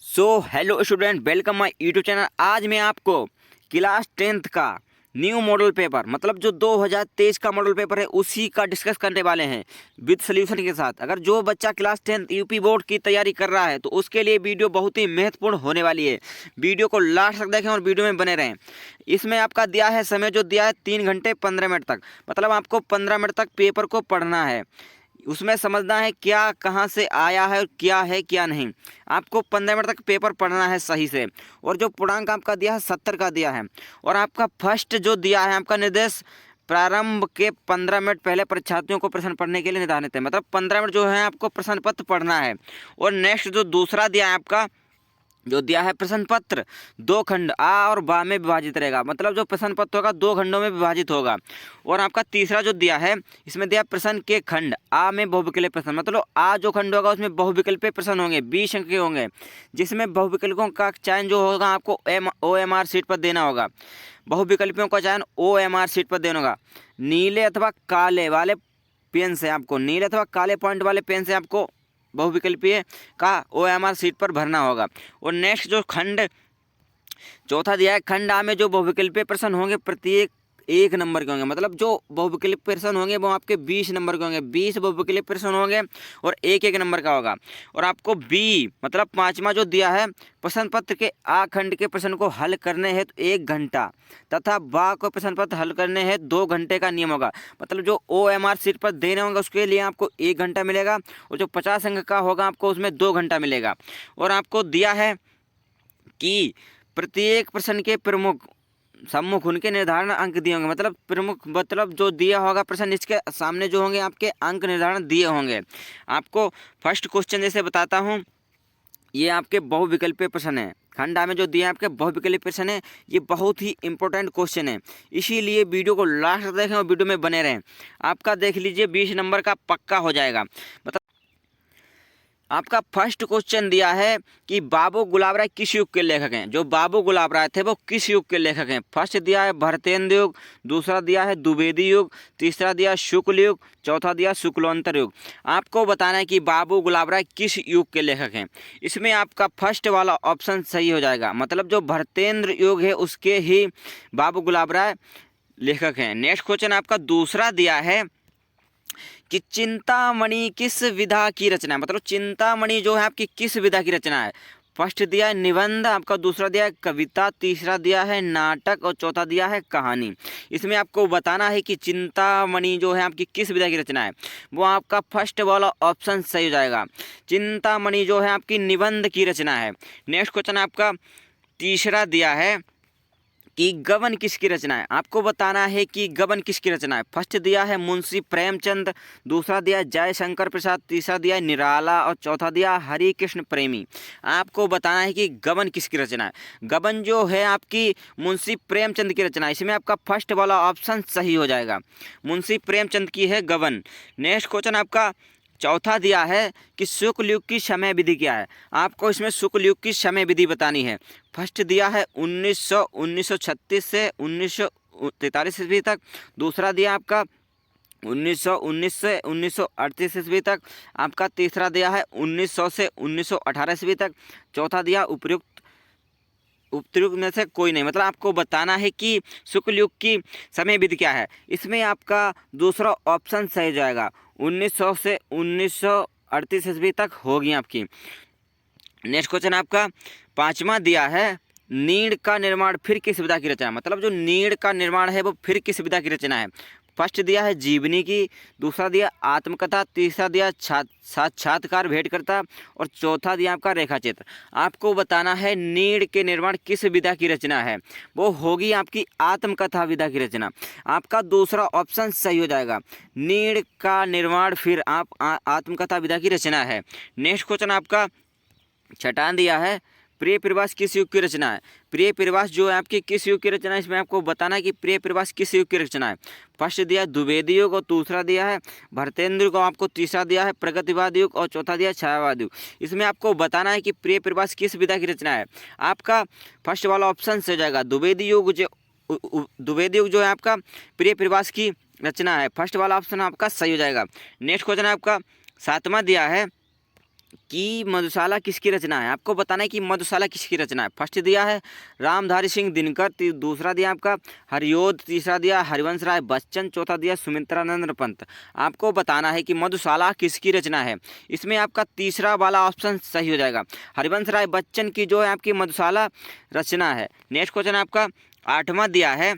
Hello student, welcome my YouTube channel. आज मैं आपको क्लास 10th का न्यू मॉडल पेपर मतलब जो 2023 का मॉडल पेपर है उसी का डिस्कस करने वाले हैं विद सॉल्यूशन के साथ। अगर जो बच्चा क्लास 10th यूपी बोर्ड की तैयारी कर रहा है तो उसके लिए वीडियो बहुत ही महत्वपूर्ण होने वाली है। वीडियो को लास्ट तक देखें और वीडियो में बने रहें। इसमें आपका दिया है समय, जो दिया है 3 घंटे 15 मिनट तक, मतलब आपको 15 मिनट तक पेपर को पढ़ना है। उसमें समझना है क्या कहाँ से आया है और क्या है क्या नहीं। आपको 15 मिनट तक पेपर पढ़ना है सही से। और जो पूर्णांक आपका दिया है 70 का दिया है। और आपका फर्स्ट जो दिया है आपका निर्देश प्रारंभ के 15 मिनट पहले परीक्षार्थियों को प्रश्न पढ़ने के लिए निर्धारित है, मतलब 15 मिनट जो है आपको प्रश्न पत्र पढ़ना है। और नेक्स्ट जो दूसरा दिया है आपका, जो दिया है प्रश्न पत्र 2 खंड आ और बा में विभाजित रहेगा, मतलब जो प्रश्न पत्र होगा 2 खंडों में विभाजित होगा। और आपका तीसरा जो दिया है, इसमें दिया प्रश्न के खंड आ में बहुविकल्पीय प्रश्न, मतलब आ जो खंड होगा उसमें बहुविकल्पीय प्रश्न होंगे, 20 अंक के होंगे, जिसमें बहुविकल्पों का चयन जो होगा आपको OMR शीट पर देना होगा। बहुविकल्पियों का चयन OMR शीट पर देना होगा। नीले अथवा काले वाले पेन से आपको, नीले अथवा काले पॉइंट वाले पेन से आपको बहुविकल्पीय का OMR शीट पर भरना होगा। और नेक्स्ट जो खंड चौथा दिया है, खंड आ में जो बहुविकल्पीय प्रश्न होंगे प्रत्येक 1 नंबर के होंगे, मतलब जो बहुविकल्पीय प्रश्न होंगे वो आपके 20 नंबर के होंगे, 20 बहुविकल्पीय प्रश्न होंगे और 1-1 नंबर का होगा। और आपको बी मतलब 5वां जो दिया है, प्रश्न पत्र के आ खंड के प्रश्न को हल करने हेतु 1 घंटा तथा बा को प्रश्न पत्र हल करने हेतु 2 घंटे का नियम होगा। मतलब जो OMR शीट पर देने होंगे उसके लिए आपको 1 घंटा मिलेगा, और जो 50 अंक का होगा आपको उसमें 2 घंटा मिलेगा। और आपको दिया है कि प्रत्येक प्रश्न के प्रमुख सम्मुख उनके निर्धारण अंक दिए होंगे, मतलब प्रमुख मतलब जो दिया होगा प्रश्न इसके सामने जो होंगे आपके अंक निर्धारण दिए होंगे। आपको फर्स्ट क्वेश्चन जैसे बताता हूँ, ये आपके बहुविकल्पीय प्रश्न है। खंड आ में जो दिए हैं आपके बहुविकल्पीय प्रश्न है, ये बहुत ही इंपॉर्टेंट क्वेश्चन है, इसीलिए वीडियो को लास्ट तक देखें और वीडियो में बने रहें। आपका देख लीजिए 20 नंबर का पक्का हो जाएगा। मतलब आपका फर्स्ट क्वेश्चन दिया है कि बाबू गुलाब राय किस युग के लेखक हैं। जो बाबू गुलाब राय थे वो किस युग के लेखक हैं। फर्स्ट दिया है भरतेंद्र युग, दूसरा दिया है द्विवेदी युग, तीसरा दिया शुक्ल युग, चौथा दिया शुक्लोत्तर युग। आपको बताना है कि बाबू गुलाब राय किस युग के लेखक हैं। इसमें आपका फर्स्ट वाला ऑप्शन सही हो जाएगा, मतलब जो भरतेंद्र युग है उसके ही बाबू गुलाब राय लेखक हैं। नेक्स्ट क्वेश्चन आपका दूसरा दिया है कि चिंतामणि किस विधा की रचना है, मतलब चिंतामणि जो है आपकी किस विधा की रचना है। फर्स्ट दिया है निबंध, आपका दूसरा दिया है कविता, तीसरा दिया है नाटक और चौथा दिया है कहानी। इसमें आपको बताना है कि चिंतामणि जो है आपकी किस विधा की रचना है। वो आपका फर्स्ट वाला ऑप्शन सही हो जाएगा। चिंतामणि जो है आपकी निबंध की रचना है। नेक्स्ट क्वेश्चन आपका तीसरा दिया है कि गबन किसकी रचना है। आपको बताना है कि गबन किसकी रचना है। फर्स्ट दिया है मुंशी प्रेमचंद, दूसरा दिया है जयशंकर प्रसाद, तीसरा दिया है निराला और चौथा दिया है हरि कृष्ण प्रेमी। आपको बताना है कि गबन किसकी रचना है। गबन जो है आपकी मुंशी प्रेमचंद की रचना है। इसमें आपका फर्स्ट वाला ऑप्शन सही हो जाएगा, मुंशी प्रेमचंद की है गबन। नेक्स्ट क्वेश्चन आपका चौथा दिया है कि शुक्ल युग की समय विधि क्या है। आपको इसमें शुक्ल युग की समय विधि बतानी है। फर्स्ट दिया है 1936 से 1943 ईस्वी तक, दूसरा दिया आपका 1919 से 1938 ईस्वी तक, आपका तीसरा दिया है 1900 से 1918 ईस्वी तक, चौथा दिया उपयुक्त में से कोई नहीं। मतलब आपको बताना है कि शुक्ल युग की समय विधि क्या है। इसमें आपका दूसरा ऑप्शन सही हो जाएगा, 1900 से 1938 ईस्वी तक होगी आपकी। नेक्स्ट क्वेश्चन आपका पांचवा दिया है नीड़ का निर्माण फिर किस विधा की रचना, मतलब जो नीड़ का निर्माण है वो फिर किस विधा की रचना है। फर्स्ट दिया है जीवनी की, दूसरा दिया आत्मकथा, तीसरा दिया साक्षात्कार भेंटकर्ता और चौथा दिया आपका रेखाचित्र। आपको बताना है नीड़ के निर्माण किस विधा की रचना है। वो होगी आपकी आत्मकथा विधा की रचना। आपका दूसरा ऑप्शन सही हो जाएगा, नीड़ का निर्माण फिर आप आत्मकथा विधा की रचना है। नेक्स्ट क्वेश्चन आपका छठा दिया है प्रिय प्रवास किस युग की रचना है। प्रिय प्रवास जो है आपकी किस युग की रचना है। इसमें आपको बताना है कि प्रिय प्रवास किस युग की रचना है। फर्स्ट दिया है द्विवेदी युग और दूसरा दिया है भरतेंद्र युग, आपको तीसरा दिया है प्रगतिवाद युग और चौथा दिया है छायावाद युग। इसमें आपको बताना है कि प्रिय प्रवास किस विधा की रचना है। आपका फर्स्ट वाला ऑप्शन से हो जाएगा द्विवेदी युग। द्विवेदी युग जो है आपका प्रिय प्रवास की रचना है। फर्स्ट वाला ऑप्शन आपका सही हो जाएगा। नेक्स्ट क्वेश्चन आपका सातवां दिया है कि मधुशाला किसकी रचना है। आपको बताना है कि मधुशाला किसकी रचना है। फर्स्ट दिया है रामधारी सिंह दिनकर, दूसरा दिया आपका हरियोध, तीसरा दिया हरिवंश राय बच्चन, चौथा दिया सुमित्रानंद पंत। आपको बताना है कि मधुशाला किसकी रचना है। इसमें आपका तीसरा वाला ऑप्शन सही हो जाएगा। हरिवंश राय बच्चन की जो है आपकी मधुशाला रचना है। नेक्स्ट क्वेश्चन आपका 8वां दिया है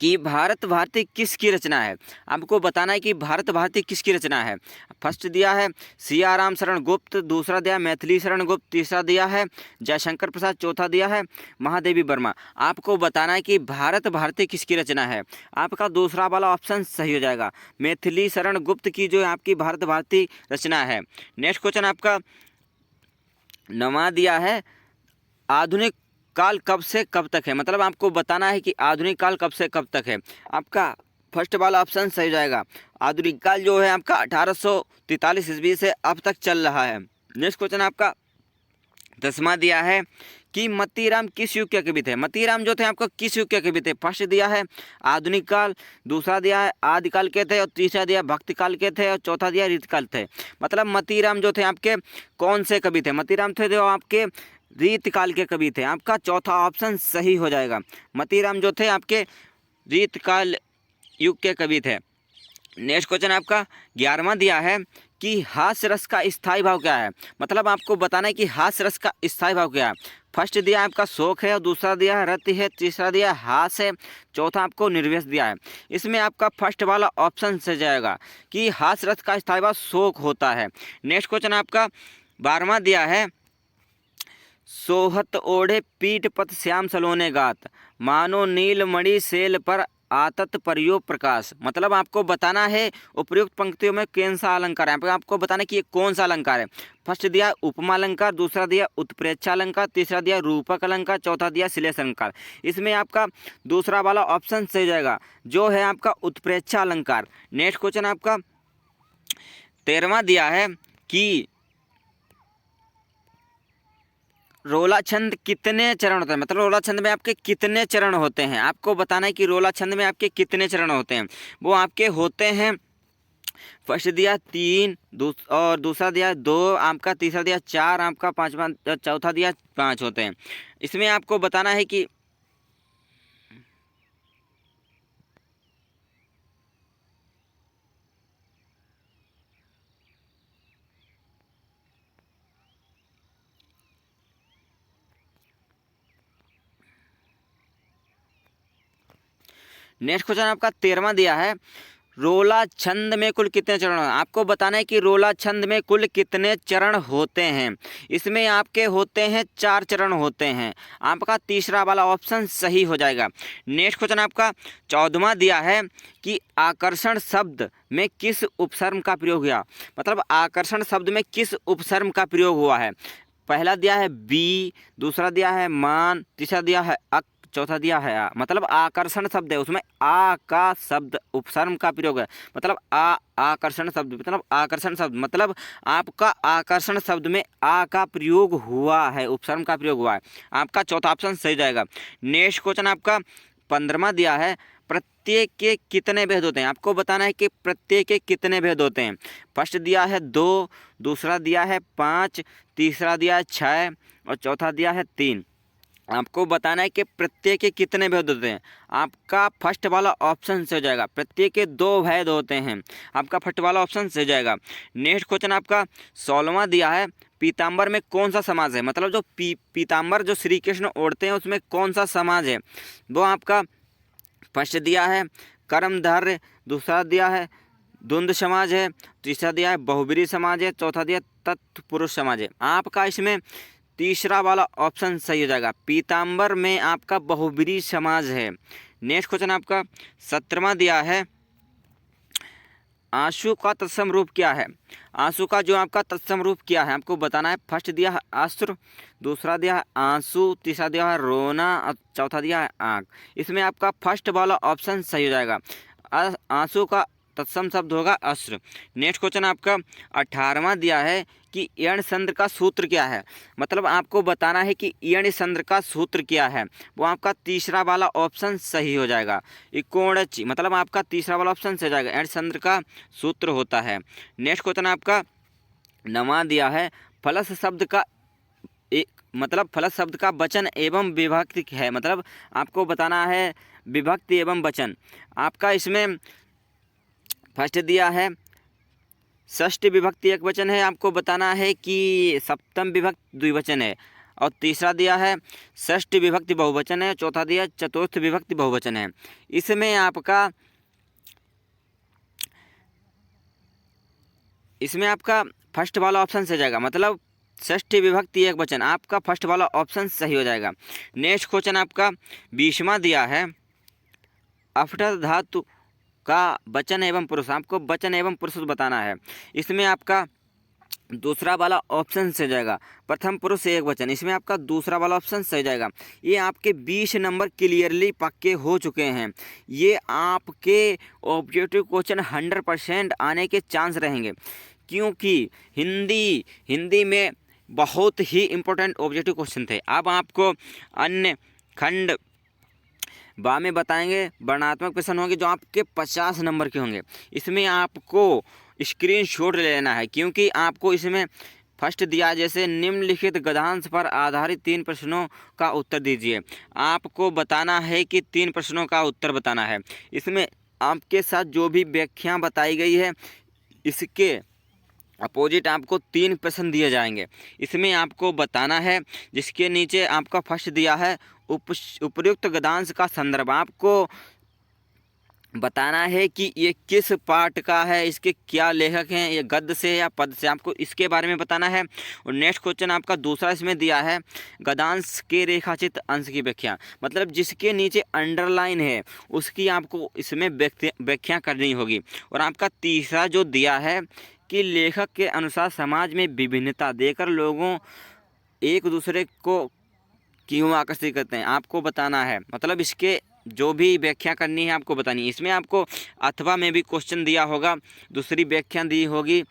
कि भारत भारती किसकी रचना है। आपको बताना है कि भारत भारती किसकी रचना है। फर्स्ट दिया है सियाराम शरण गुप्त, दूसरा दिया मैथिली शरण गुप्त, तीसरा दिया है जयशंकर प्रसाद, चौथा दिया है महादेवी वर्मा। आपको बताना है कि भारत भारती किसकी रचना है। आपका दूसरा वाला ऑप्शन सही हो जाएगा। मैथिली शरण गुप्त की जो आपकी भारत भारती रचना है। नेक्स्ट क्वेश्चन आपका 9वां दिया है आधुनिक काल कब से कब तक है। मतलब आपको बताना है कि आधुनिक काल कब से कब तक है। आपका फर्स्ट वाला ऑप्शन सही हो जाएगा। आधुनिक काल जो है आपका 1843 ईस्वी से अब तक चल रहा है। नेक्स्ट क्वेश्चन आपका 10वां दिया है कि मतीराम किस युग के कवि थे। मतीराम जो थे आपको किस युग के कवि थे। फर्स्ट दिया है आधुनिक काल, दूसरा दिया है आदिकाल के थे, और तीसरा दिया भक्ति काल के थे, और चौथा दिया रीतकाल थे। मतलब मतीराम जो थे आपके कौन से कवि थे। मतीराम थे जो आपके रीतकाल के कवि थे। आपका चौथा ऑप्शन सही हो जाएगा। मतीराम जो थे आपके रीतकाल युग के कवि थे। नेक्स्ट क्वेश्चन आपका 11वां दिया है कि हास्य रस का स्थायी भाव क्या है। मतलब आपको बताना है कि हास्य रस का स्थायी भाव क्या है। फर्स्ट दिया आपका शोक है, और दूसरा दिया है रति है, तीसरा दिया है हास्य है, चौथा आपको निर्वेश दिया है। इसमें आपका फर्स्ट वाला ऑप्शन से जाएगा कि हास्य रस का स्थायी भाव शोक होता है। नेक्स्ट क्वेश्चन आपका 12वां दिया है सोहत ओढ़े पीठ पत श्याम सलोने गात, मानो नीलमणि सेल पर आतत परियो प्रकाश। मतलब आपको बताना है उपयुक्त पंक्तियों में कौन सा अलंकार है। आपको बताना है कि ये कौन सा अलंकार है। फर्स्ट दिया उपमा अलंकार, दूसरा दिया उत्प्रेक्षा अलंकार, तीसरा दिया रूपक अलंकार, चौथा दिया श्लेष अलंकार। इसमें आपका दूसरा वाला ऑप्शन सही जाएगा, जो है आपका उत्प्रेक्षा अलंकार। नेक्स्ट क्वेश्चन आपका 13वां दिया है कि रोला छंद कितने चरण होते हैं। मतलब रोला छंद में आपके कितने चरण होते हैं। आपको बताना है कि रोला छंद में आपके कितने चरण होते हैं। वो आपके होते हैं, फर्स्ट दिया 3, और दूसरा दिया 2, आपका तीसरा दिया 4, आपका पांचवा चौथा दिया 5 होते हैं। इसमें आपको बताना है कि नेक्स्ट क्वेश्चन आपका 13वां दिया है रोला छंद में कुल कितने चरण हैं। आपको बताना है कि रोला छंद में कुल कितने चरण होते हैं। इसमें आपके होते हैं 4 चरण होते हैं। आपका तीसरा वाला ऑप्शन सही हो जाएगा। नेक्स्ट क्वेश्चन आपका 14वां दिया है कि आकर्षण शब्द में किस उपसर्ग का प्रयोग हुआ। मतलब आकर्षण शब्द में किस उपसर्ग का प्रयोग हुआ है। पहला दिया है बी, दूसरा दिया है मान, तीसरा दिया है अक, चौथा दिया है आ। मतलब आकर्षण शब्द है, उसमें आ का शब्द उपसर्ग का प्रयोग है। मतलब आकर्षण शब्द, मतलब आकर्षण शब्द, मतलब आपका आकर्षण शब्द में आ का प्रयोग हुआ है, उपसर्ग का प्रयोग हुआ है। आपका चौथा ऑप्शन सही जाएगा। नेक्स्ट क्वेश्चन आपका 15वां दिया है प्रत्येक के कितने भेद होते हैं। आपको बताना है कि प्रत्येक के कितने भेद होते हैं। फर्स्ट दिया है 2, दूसरा दिया है 5, तीसरा दिया है 6, और चौथा दिया है 3। आपको बताना है कि प्रत्येक के कितने भेद होते हैं। आपका फर्स्ट वाला ऑप्शन से हो जाएगा। प्रत्येक के 2 भेद होते हैं। आपका फर्स्ट वाला ऑप्शन से हो जाएगा। नेक्स्ट क्वेश्चन आपका 16वां दिया है पीताम्बर में कौन सा समाज है। मतलब जो पीताम्बर जो श्री कृष्ण ओढ़ते हैं उसमें कौन सा समाज है। वो आपका फर्स्ट दिया है कर्मधार्य, दूसरा दिया है द्वंद्व समाज है, तीसरा दिया है बहुब्रीहि समाज है, चौथा दिया तत्पुरुष समाज है। आपका इसमें तीसरा वाला ऑप्शन सही हो जाएगा। पीताम्बर में आपका बहुब्रीहि समाज है। नेक्स्ट क्वेश्चन आपका 17वां दिया है आंसू का तत्सम रूप क्या है। आंसू का जो आपका तत्सम रूप क्या है आपको बताना है। फर्स्ट दिया है अश्रु, दूसरा दिया है आंसू, तीसरा दिया है रोना, और चौथा दिया है आँख। इसमें आपका फर्स्ट वाला ऑप्शन सही हो जाएगा। आंसू का तत्सम शब्द होगा अश्रु। नेक्स्ट क्वेश्चन आपका 18वां दिया है कि यण संधि का सूत्र क्या है। मतलब आपको बताना है कि यण संधि का सूत्र क्या है। वो आपका तीसरा वाला ऑप्शन सही हो जाएगा। इकोणची, मतलब आपका तीसरा वाला ऑप्शन सही हो जाएगा। यण संधि का सूत्र होता है। नेक्स्ट क्वेश्चन आपका 9वां दिया है फलस शब्द का एक मतलब फलस शब्द का वचन एवं विभक्ति है, मतलब आपको बताना है विभक्ति एवं वचन। आपका इसमें फर्स्ट दिया है षष्ठी विभक्ति एक वचन है, आपको बताना है कि सप्तम विभक्ति द्विवचन है। और तीसरा दिया है षष्ठी विभक्ति बहुवचन है। चौथा दिया चतुर्थ विभक्ति बहुवचन है। इसमें आपका फर्स्ट वाला ऑप्शन सही जाएगा, मतलब षष्ठी विभक्ति एक वचन, आपका फर्स्ट वाला ऑप्शन सही हो जाएगा। नेक्स्ट क्वेश्चन आपका 20वां दिया है अफटर धातु का वचन एवं पुरुष, आपको वचन एवं पुरुष बताना है। इसमें आपका दूसरा वाला ऑप्शन सही जाएगा, प्रथम पुरुष एक वचन, इसमें आपका दूसरा वाला ऑप्शन सही जाएगा। ये आपके 20 नंबर क्लियरली पक्के हो चुके हैं। ये आपके ऑब्जेक्टिव क्वेश्चन 100% आने के चांस रहेंगे, क्योंकि हिंदी में बहुत ही इम्पोर्टेंट ऑब्जेक्टिव क्वेश्चन थे। अब आपको अन्य खंड बा में बताएंगे वर्णात्मक प्रश्न होंगे जो आपके 50 नंबर के होंगे। इसमें आपको स्क्रीनशॉट ले लेना है, क्योंकि आपको इसमें फर्स्ट दिया जैसे निम्नलिखित गद्यांश पर आधारित 3 प्रश्नों का उत्तर दीजिए। आपको बताना है कि 3 प्रश्नों का उत्तर बताना है। इसमें आपके साथ जो भी व्याख्या बताई गई है इसके अपोजिट आपको 3 प्रश्न दिए जाएंगे। इसमें आपको बताना है, जिसके नीचे आपका फर्स्ट दिया है उपर्युक्त गद्यांश का संदर्भ, आपको बताना है कि ये किस पाठ का है, इसके क्या लेखक हैं, ये गद्य से या पद से, आपको इसके बारे में बताना है। और नेक्स्ट क्वेश्चन आपका दूसरा इसमें दिया है गद्यांश के रेखाचित अंश की व्याख्या, मतलब जिसके नीचे अंडरलाइन है उसकी आपको इसमें व्याख्या करनी होगी। और आपका तीसरा जो दिया है कि लेखक के अनुसार समाज में विभिन्नता देकर लोगों एक दूसरे को क्यों आकर्षित करते हैं, आपको बताना है, मतलब इसके जो भी व्याख्या करनी है आपको बतानी है। इसमें आपको अथवा में भी क्वेश्चन दिया होगा, दूसरी व्याख्या दी होगी,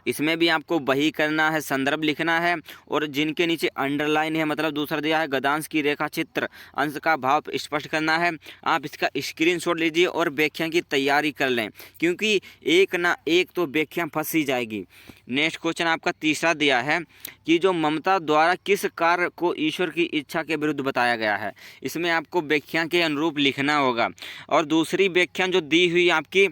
इसमें भी आपको वही करना है, संदर्भ लिखना है। और जिनके नीचे अंडरलाइन है मतलब दूसरा दिया है गद्यांश की रेखा चित्र अंश का भाव स्पष्ट करना है। आप इसका स्क्रीनशॉट लीजिए और व्याख्या की तैयारी कर लें, क्योंकि एक ना एक तो व्याख्या फंस ही जाएगी। नेक्स्ट क्वेश्चन आपका तीसरा दिया है कि जो ममता द्वारा किस कार्य को ईश्वर की इच्छा के विरुद्ध बताया गया है, इसमें आपको व्याख्या के अनुरूप लिखना होगा। और दूसरी व्याख्या जो दी हुई आपकी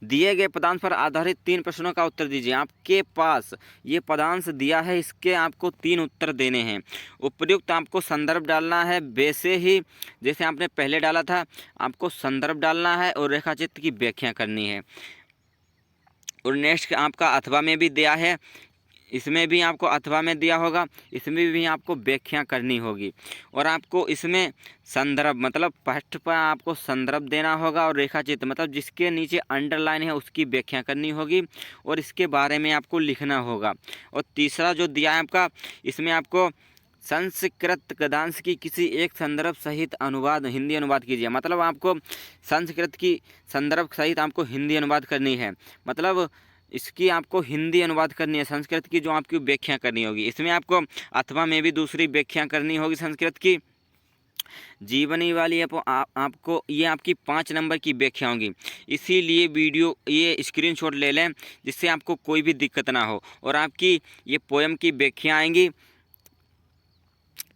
दिए गए पदांश पर आधारित 3 प्रश्नों का उत्तर दीजिए। आपके पास ये पदांश दिया है, इसके आपको 3 उत्तर देने हैं। उपयुक्त आपको संदर्भ डालना है, वैसे ही जैसे आपने पहले डाला था आपको संदर्भ डालना है और रेखाचित्र की व्याख्या करनी है। और नेक्स्ट आपका अथवा में भी दिया है, इसमें भी आपको अथवा में दिया होगा, इसमें भी आपको व्याख्या करनी होगी। और आपको इसमें संदर्भ मतलब फर्स्ट पर आपको संदर्भ देना होगा और रेखाचित्र मतलब जिसके नीचे अंडरलाइन है उसकी व्याख्या करनी होगी और इसके बारे में आपको लिखना होगा। और तीसरा जो दिया है आपका, इसमें आपको संस्कृत गद्यांश की किसी एक संदर्भ सहित अनुवाद हिंदी अनुवाद कीजिए, मतलब आपको संस्कृत की संदर्भ सहित आपको हिंदी अनुवाद करनी है, मतलब इसकी आपको हिंदी अनुवाद करनी है, संस्कृत की जो आपकी व्याख्या करनी होगी। इसमें आपको अथवा में भी दूसरी व्याख्या करनी होगी संस्कृत की जीवनी वाली आपको ये आपकी 5 नंबर की व्याख्या होगी। इसीलिए वीडियो ये स्क्रीनशॉट ले लें जिससे आपको कोई भी दिक्कत ना हो। और आपकी ये पोएम की व्याख्या आएंगी,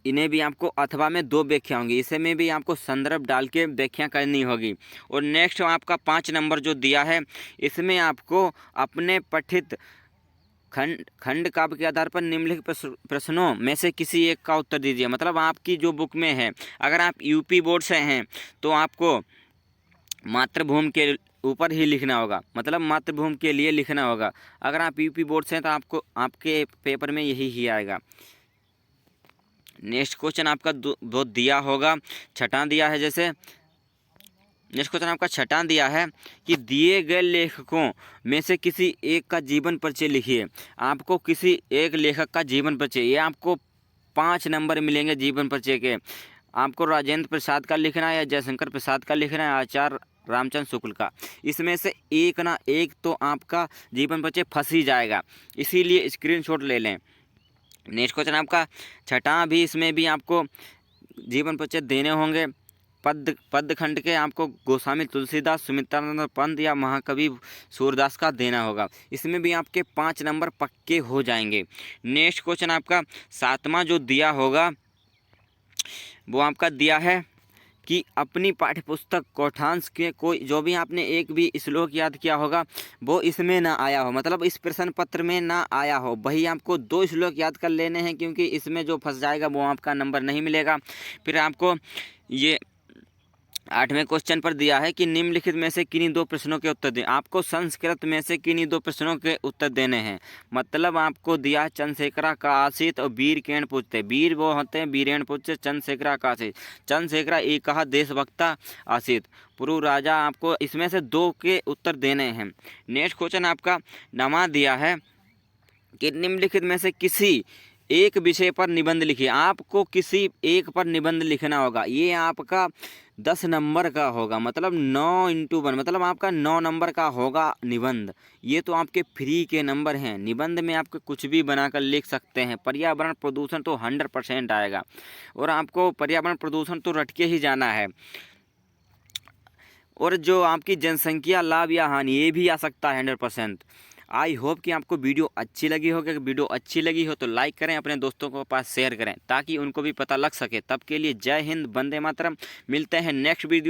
इन्हें भी आपको अथवा में 2 व्याख्या होंगी, इसमें भी आपको संदर्भ डाल के व्याख्या करनी होगी। और नेक्स्ट आपका 5 नंबर जो दिया है, इसमें आपको अपने पठित खंड काव्य के आधार पर निम्नलिखित प्रश्नों में से किसी एक का उत्तर दीजिए। मतलब आपकी जो बुक में है, अगर आप यूपी बोर्ड से हैं तो आपको मातृभूमि के ऊपर ही लिखना होगा, मतलब मातृभूमि के लिए लिखना होगा। अगर आप यूपी बोर्ड से हैं तो आपको आपके पेपर में यही ही आएगा। नेक्स्ट क्वेश्चन आपका दो दिया होगा, छठा दिया है जैसे नेक्स्ट क्वेश्चन आपका छठा दिया है कि दिए गए लेखकों में से किसी एक का जीवन परिचय लिखिए। आपको किसी एक लेखक का जीवन परिचय, ये आपको 5 नंबर मिलेंगे जीवन परिचय के। आपको राजेंद्र प्रसाद का लिखना है या जयशंकर प्रसाद का लिखना है, आचार्य रामचंद्र शुक्ल का, इसमें से एक ना एक तो आपका जीवन परिचय फंस ही जाएगा, इसीलिए स्क्रीनशॉट ले लें। नेक्स्ट क्वेश्चन आपका छठा भी, इसमें भी आपको जीवन परिचय देने होंगे। पद खंड के आपको गोस्वामी तुलसीदास, सुमित्रानंद पंत या महाकवि सूरदास का देना होगा। इसमें भी आपके 5 नंबर पक्के हो जाएंगे। नेक्स्ट क्वेश्चन आपका 7वां जो दिया होगा वो आपका दिया है कि अपनी पाठ्यपुस्तक कोठांश के कोई जो भी आपने एक भी श्लोक याद किया होगा वो इसमें ना आया हो, मतलब इस प्रश्न पत्र में ना आया हो, वही आपको 2 श्लोक याद कर लेने हैं, क्योंकि इसमें जो फंस जाएगा वो आपका नंबर नहीं मिलेगा। फिर आपको ये 8वें क्वेश्चन पर दिया है कि निम्नलिखित में से किन्हीं 2 प्रश्नों के उत्तर दें। आपको संस्कृत में से किन्हीं 2 प्रश्नों के उत्तर देने हैं। मतलब आपको दिया चंद्रशेखरा का आसित और वीरकेण पूछते। वीर वो होते हैं वीरेण पूछते, चंद्रशेखरा का आसित। चंद्रशेखरा एक कहा देशभक्ता आसित पुरु राजा। आपको इसमें से 2 के उत्तर देने हैं। नेक्स्ट क्वेश्चन आपका 9वां दिया है कि निम्नलिखित में से किसी एक विषय पर निबंध लिखिए। आपको किसी एक पर निबंध लिखना होगा। ये आपका 10 नंबर का होगा, मतलब 9x1, मतलब आपका 9 नंबर का होगा निबंध। ये तो आपके फ्री के नंबर हैं। निबंध में आपको कुछ भी बनाकर लिख सकते हैं। पर्यावरण प्रदूषण तो 100% आएगा, और आपको पर्यावरण प्रदूषण तो रट के ही जाना है। और जो आपकी जनसंख्या लाभ या हानि, ये भी आ सकता है 100%। आई होप कि आपको वीडियो अच्छी लगी होगी। अगर वीडियो अच्छी लगी हो तो लाइक करें, अपने दोस्तों को पास शेयर करें ताकि उनको भी पता लग सके। तब के लिए जय हिंद, वंदे मातरम। मिलते हैं नेक्स्ट वीडियो।